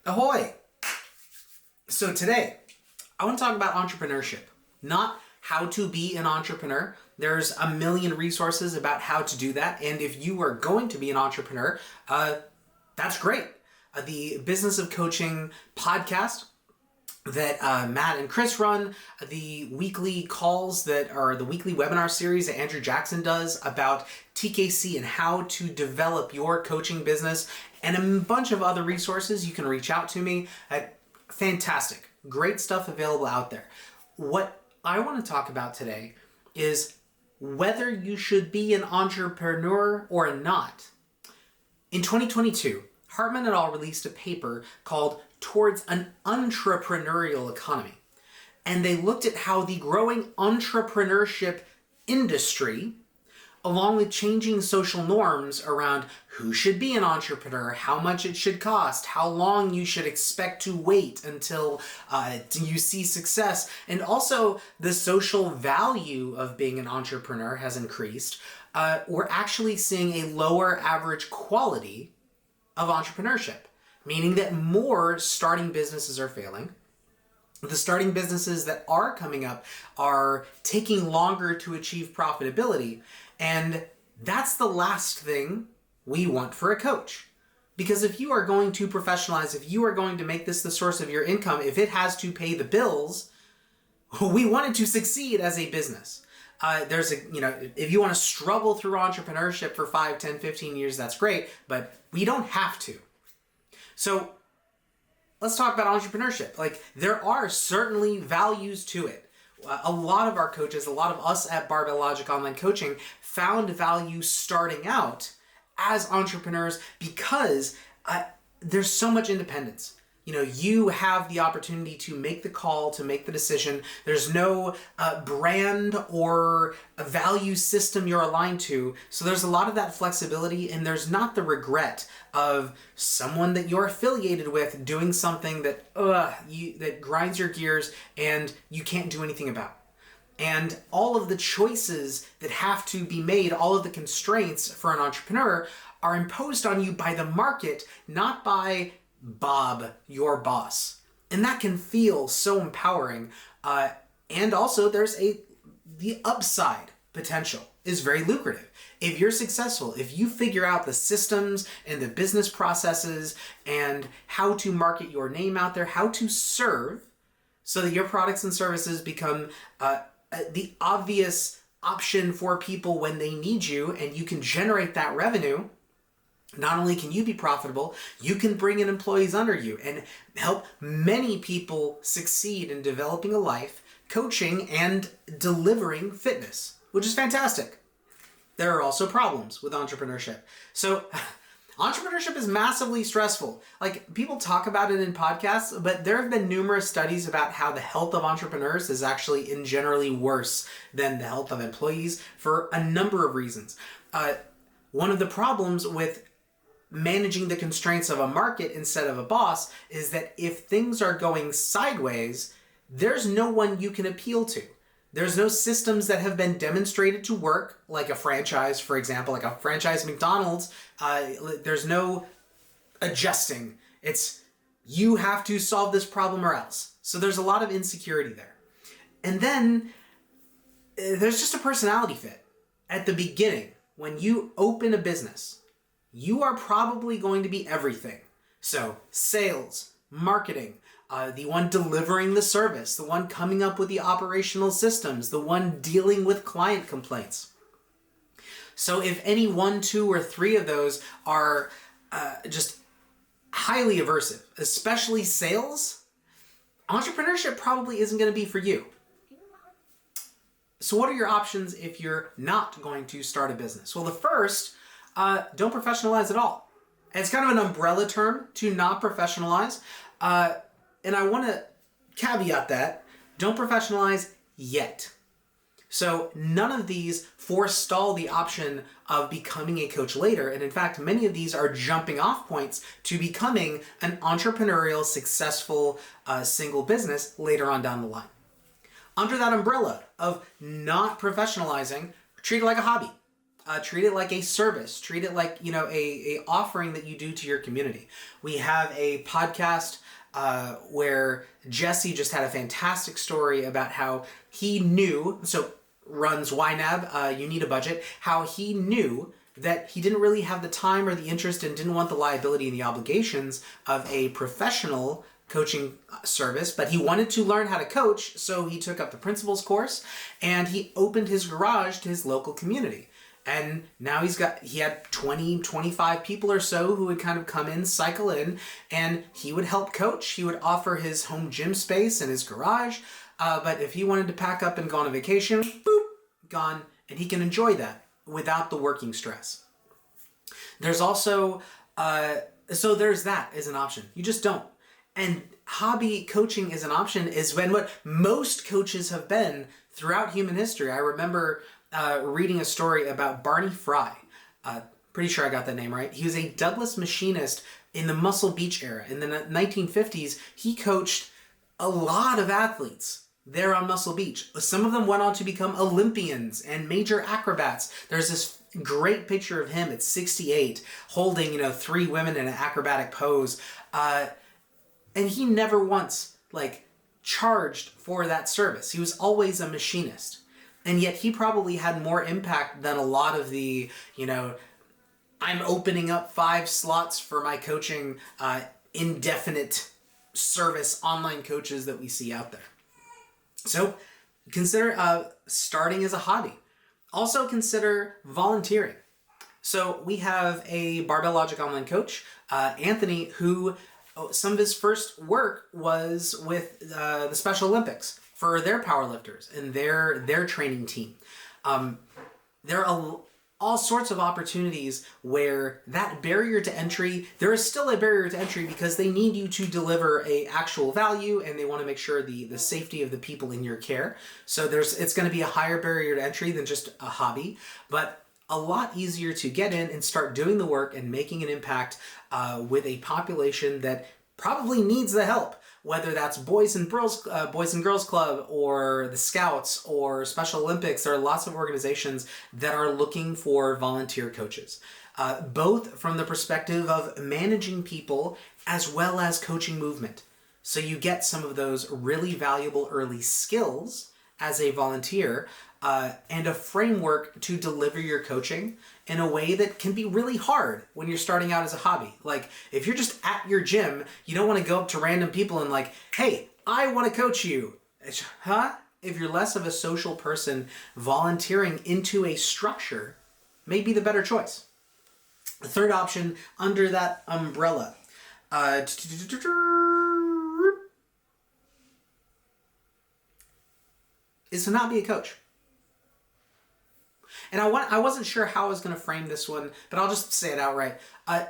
Ahoy! So today, I want to talk about entrepreneurship, not how to be an entrepreneur. There's a million resources about how to do that, and if you are going to be an entrepreneur, that's great. The Business of Coaching podcast that Matt and Chris run, the weekly calls that are the weekly webinar series that Andrew Jackson does about TKC and how to develop your coaching business, and a bunch of other resources. You can reach out to me at fantastic, great stuff available out there. What I want to talk about today is whether you should be an entrepreneur or not. In 2022, Hartman et al. Released a paper called Towards an Entrepreneurial Economy. And they looked at how the growing entrepreneurship industry, along with changing social norms around who should be an entrepreneur, how much it should cost, how long you should expect to wait until you see success, and also the social value of being an entrepreneur has increased, we're actually seeing a lower average quality of entrepreneurship, meaning that more starting businesses are failing. The starting businesses that are coming up are taking longer to achieve profitability. And that's the last thing we want for a coach. Because if you are going to professionalize, if you are going to make this the source of your income, if it has to pay the bills, we want it to succeed as a business. If you want to struggle through entrepreneurship for 5, 10, 15 years, that's great, but we don't have to. So let's talk about entrepreneurship. There are certainly values to it. A lot of our coaches, a lot of us at Barbell Logic Online Coaching found value starting out as entrepreneurs because there's so much independence. You have the opportunity to make the call, to make the decision. There's no brand or a value system you're aligned to. So there's a lot of that flexibility, and there's not the regret of someone that you're affiliated with doing something that that grinds your gears and you can't do anything about. And all of the choices that have to be made, all of the constraints for an entrepreneur are imposed on you by the market, not by Bob, your boss. And that can feel so empowering. And also the upside potential is very lucrative. If you're successful, if you figure out the systems and the business processes and how to market your name out there, how to serve so that your products and services become the obvious option for people when they need you, and you can generate that revenue, not only can you be profitable, you can bring in employees under you and help many people succeed in developing a life, coaching, and delivering fitness, which is fantastic. There are also problems with entrepreneurship. So entrepreneurship is massively stressful. People talk about it in podcasts, but there have been numerous studies about how the health of entrepreneurs is actually generally worse than the health of employees for a number of reasons. One of the problems with managing the constraints of a market instead of a boss is that if things are going sideways, there's no one you can appeal to. There's no systems that have been demonstrated to work, like a franchise, for example, like a franchise McDonald's. There's no adjusting. It's you have to solve this problem or else. So there's a lot of insecurity there. And then there's just a personality fit. At the beginning, when you open a business, you are probably going to be everything. So sales, marketing, the one delivering the service, the one coming up with the operational systems, the one dealing with client complaints. So if any 1, 2, or 3 of those are just highly aversive, especially sales, entrepreneurship probably isn't going to be for you. So what are your options if you're not going to start a business? Well, the first, don't professionalize at all. And it's kind of an umbrella term to not professionalize. And I want to caveat that, don't professionalize yet. So none of these forestall the option of becoming a coach later. And in fact, many of these are jumping off points to becoming an entrepreneurial, successful single business later on down the line. Under that umbrella of not professionalizing, treat it like a hobby. Treat it like a service. Treat it like, a offering that you do to your community. We have a podcast where Jesse just had a fantastic story about how he knew, runs YNAB, You Need a Budget, how he knew that he didn't really have the time or the interest and didn't want the liability and the obligations of a professional coaching service, but he wanted to learn how to coach, so he took up the principal's course and he opened his garage to his local community. And now he had 20, 25 people or so who would kind of come in, cycle in, and he would help coach. He would offer his home gym space in his garage, but if he wanted to pack up and go on a vacation, boop, gone, and he can enjoy that without the working stress. There's also, there's that as an option. You just don't. And hobby coaching is an option is when what most coaches have been throughout human history. I remember reading a story about Barney Fry. Pretty sure I got that name right. He was a Douglas machinist in the Muscle Beach era. In the 1950s, he coached a lot of athletes there on Muscle Beach. Some of them went on to become Olympians and major acrobats. There's this great picture of him at 68 holding, 3 women in an acrobatic pose. And he never once, charged for that service. He was always a machinist. And yet he probably had more impact than a lot of the, I'm opening up 5 slots for my coaching, indefinite service online coaches that we see out there. So consider starting as a hobby. Also consider volunteering. So we have a Barbell Logic online coach, Anthony, who some of his first work was with the Special Olympics for their powerlifters and their training team. There are all sorts of opportunities where that barrier to entry, there is still a barrier to entry because they need you to deliver a actual value and they want to make sure the safety of the people in your care. So it's going to be a higher barrier to entry than just a hobby, but a lot easier to get in and start doing the work and making an impact with a population that probably needs the help, whether that's Boys and Girls Club or the Scouts or Special Olympics. There are lots of organizations that are looking for volunteer coaches, both from the perspective of managing people as well as coaching movement. So you get some of those really valuable early skills as a volunteer and a framework to deliver your coaching in a way that can be really hard when you're starting out as a hobby. Like, if you're just at your gym, you don't want to go up to random people and hey, I want to coach you. Huh? If you're less of a social person, volunteering into a structure may be the better choice. The third option under that umbrella is to not be a coach. And I wasn't sure how I was going to frame this one, but I'll just say it outright. A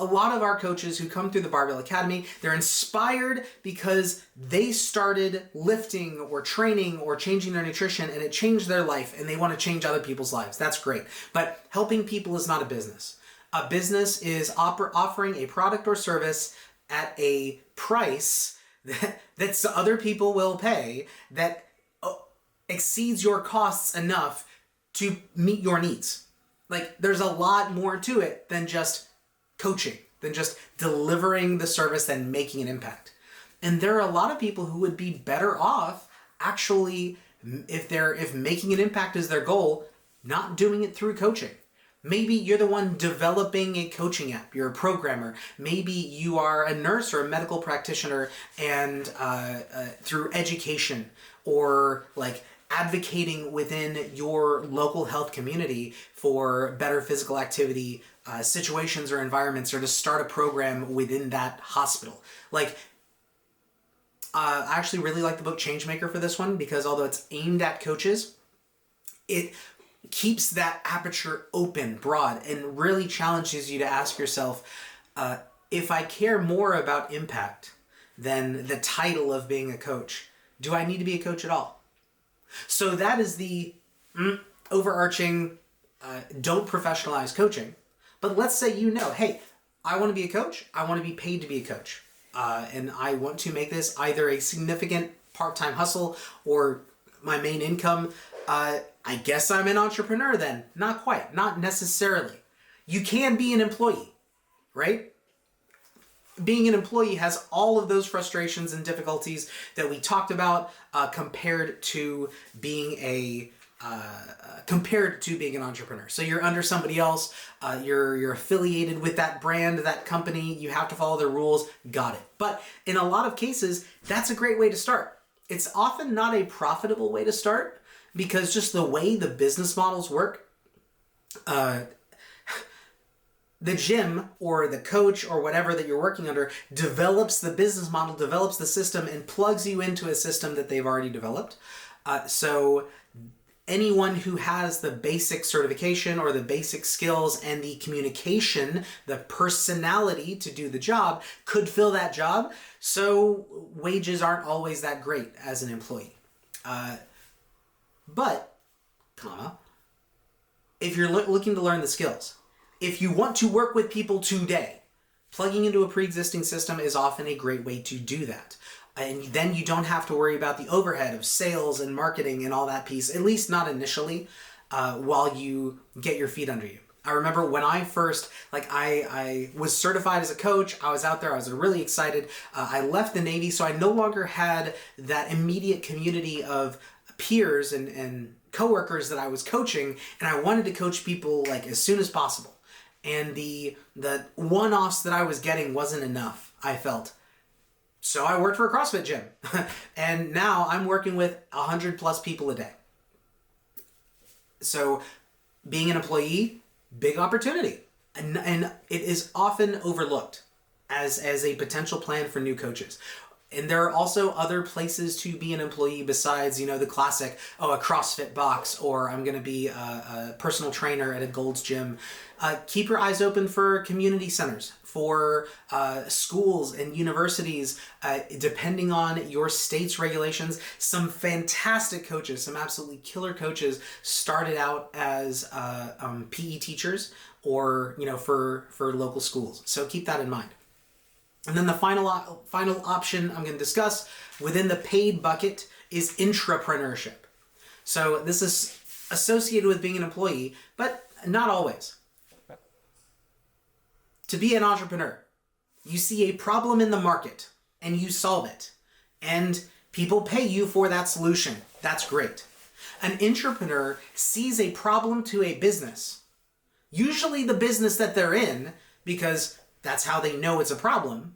lot of our coaches who come through the Barbell Academy, they're inspired because they started lifting or training or changing their nutrition and it changed their life and they want to change other people's lives. That's great. But helping people is not a business. A business is offering a product or service at a price that other people will pay that exceeds your costs enough to meet your needs. There's a lot more to it than just coaching, than just delivering the service, than making an impact. And there are a lot of people who would be better off actually, if making an impact is their goal, not doing it through coaching. Maybe you're the one developing a coaching app. You're a programmer. Maybe you are a nurse or a medical practitioner and through education or advocating within your local health community for better physical activity situations or environments, or to start a program within that hospital. I actually really like the book Changemaker for this one, because although it's aimed at coaches, it keeps that aperture open, broad, and really challenges you to ask yourself, if I care more about impact than the title of being a coach, do I need to be a coach at all? So that is the overarching, don't professionalize coaching. But let's say hey, I want to be a coach. I want to be paid to be a coach. And I want to make this either a significant part-time hustle or my main income. I guess I'm an entrepreneur then. Not quite, not necessarily. You can be an employee, right? Being an employee has all of those frustrations and difficulties that we talked about compared to being an entrepreneur. So you're under somebody else, you're affiliated with that brand, that company, you have to follow their rules, got it. But in a lot of cases, that's a great way to start. It's often not a profitable way to start because just the way the business models work, the gym or the coach or whatever that you're working under develops the business model, develops the system, and plugs you into a system that they've already developed. So anyone who has the basic certification or the basic skills and the communication, the personality to do the job could fill that job. So wages aren't always that great as an employee. But, if you're looking to learn the skills, if you want to work with people today, plugging into a pre-existing system is often a great way to do that. And then you don't have to worry about the overhead of sales and marketing and all that piece, at least not initially, while you get your feet under you. I remember when I first, I was certified as a coach, I was out there, I was really excited. I left the Navy, so I no longer had that immediate community of peers and coworkers that I was coaching, and I wanted to coach people as soon as possible. And the one-offs that I was getting wasn't enough, I felt. So I worked for a CrossFit gym. And now I'm working with 100 plus people a day. So being an employee, big opportunity. And it is often overlooked as a potential plan for new coaches. And there are also other places to be an employee besides, the classic, a CrossFit box, or I'm going to be a personal trainer at a Gold's Gym. Keep your eyes open for community centers, for schools and universities, depending on your state's regulations. Some fantastic coaches, some absolutely killer coaches started out as PE teachers or, for local schools. So keep that in mind. And then the final option I'm going to discuss within the paid bucket is intrapreneurship. So this is associated with being an employee, but not always. To be an entrepreneur, you see a problem in the market and you solve it, and people pay you for that solution. That's great. An intrapreneur sees a problem to a business, usually the business that they're in, because that's how they know it's a problem.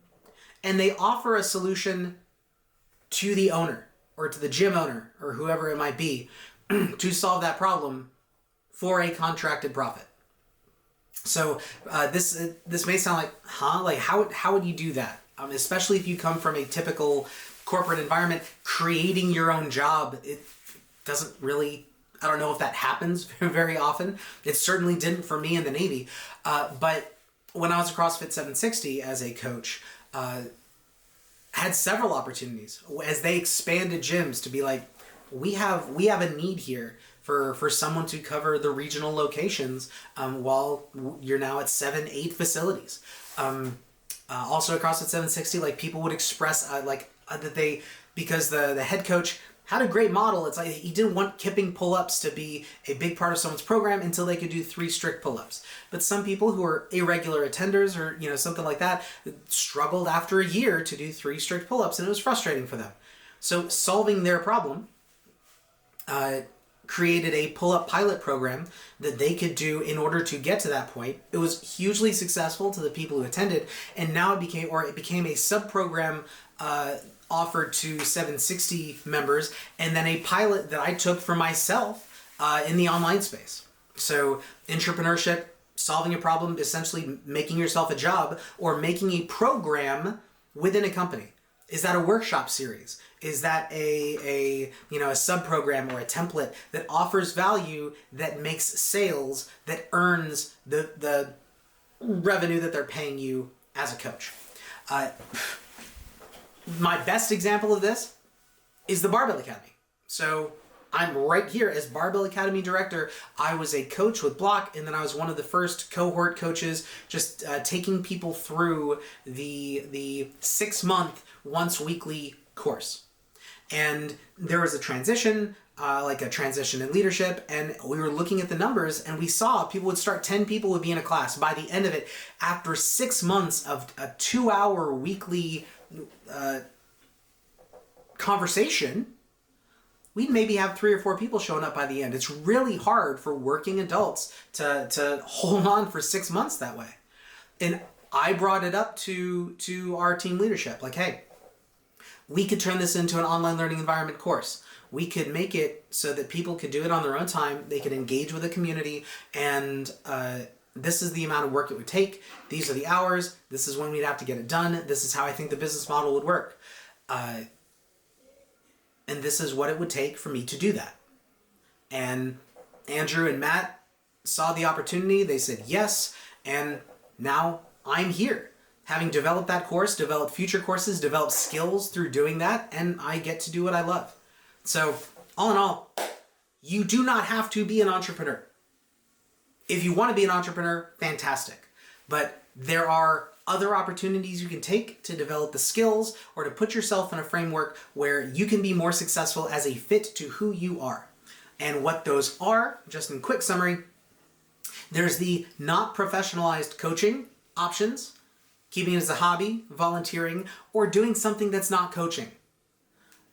And they offer a solution to the owner or to the gym owner or whoever it might be to solve that problem for a contracted profit. So this may sound like, how would you do that? Especially if you come from a typical corporate environment, creating your own job, it doesn't really, I don't know if that happens very often. It certainly didn't for me in the Navy. But when I was at CrossFit 760 as a coach, had several opportunities as they expanded gyms to be like, we have a need here for someone to cover the regional locations while you're now at 7-8 facilities. Also across at 760, people would express that they, because the head coach had a great model. It's like he didn't want kipping pull-ups to be a big part of someone's program until they could do 3 strict pull-ups. But some people who are irregular attenders or something like that struggled after a year to do 3 strict pull-ups, and it was frustrating for them. So solving their problem created a pull-up pilot program that they could do in order to get to that point. It was hugely successful to the people who attended, and now it became a sub-program offered to 760 members, and then a pilot that I took for myself in the online space. So Intrapreneurship, solving a problem, essentially making yourself a job or making a program within a company. Is that a workshop series? Is that a sub-program or a template that offers value, that makes sales, that earns the revenue that they're paying you as a coach? My best example of this is the Barbell Academy. So I'm right here as Barbell Academy director. I was a coach with Block, and then I was one of the first cohort coaches, just taking people through the 6-month, once weekly course. And there was a transition. like a transition in leadership, and we were looking at the numbers, and we saw people would start 10 people would be in a class. By the end of it, after 6 months of a 2-hour weekly conversation, we'd maybe have 3 or 4 people showing up by the end. It's really hard for working adults to hold on for 6 months that way. And I brought it up to our team leadership, like, hey, we could turn this into an online learning environment course. We could make it so that people could do it on their own time. They could engage with the community, and this is the amount of work it would take. These are the hours. This is when we'd have to get it done. This is how I think the business model would work. And this is what it would take for me to do that. And Andrew and Matt saw the opportunity. They said yes, and now I'm here. Having developed that course, developed future courses, developed skills through doing that, and I get to do what I love. So, all in all, you do not have to be an entrepreneur. If you want to be an entrepreneur, fantastic. But there are other opportunities you can take to develop the skills or to put yourself in a framework where you can be more successful as a fit to who you are. And what those are, just in quick summary, there's the not professionalized coaching options, keeping it as a hobby, volunteering, or doing something that's not coaching.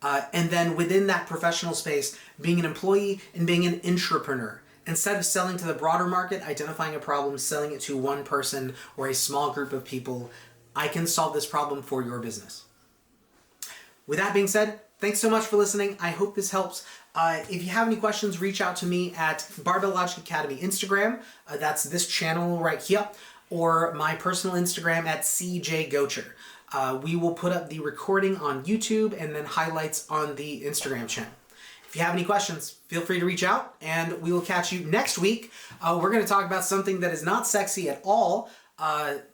And then within that professional space, being an employee and being an intrapreneur. Instead of selling to the broader market, identifying a problem, selling it to one person or a small group of people, I can solve this problem for your business. With that being said, thanks so much for listening. I hope this helps. If you have any questions, reach out to me at Barbell Logic Academy Instagram. That's this channel right here. Or my personal Instagram at CJGocher. We will put up the recording on YouTube and then highlights on the Instagram channel. If you have any questions, feel free to reach out, and we will catch you next week. We're going to talk about something that is not sexy at all,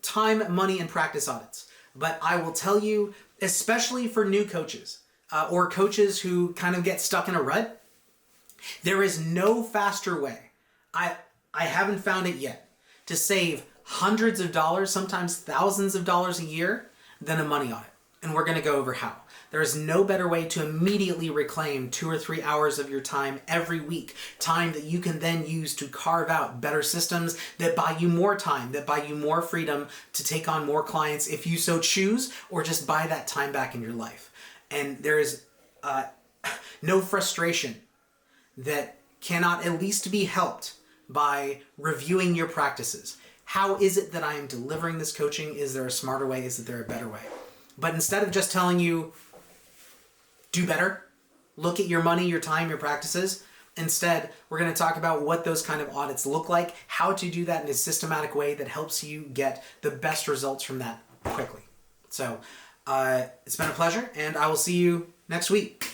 time, money, and practice audits. But I will tell you, especially for new coaches or coaches who kind of get stuck in a rut, there is no faster way. I haven't found it yet to save hundreds of dollars, sometimes thousands of dollars a year than a money audit. And we're going to go over how. There is no better way to immediately reclaim 2 or 3 hours of your time every week, time that you can then use to carve out better systems that buy you more time, that buy you more freedom to take on more clients if you so choose, or just buy that time back in your life. And there is no frustration that cannot at least be helped by reviewing your practices. How is it that I am delivering this coaching? Is there a smarter way? Is there a better way? But instead of just telling you, do better, look at your money, your time, your practices, instead, we're going to talk about what those kind of audits look like, how to do that in a systematic way that helps you get the best results from that quickly. So, it's been a pleasure, and I will see you next week.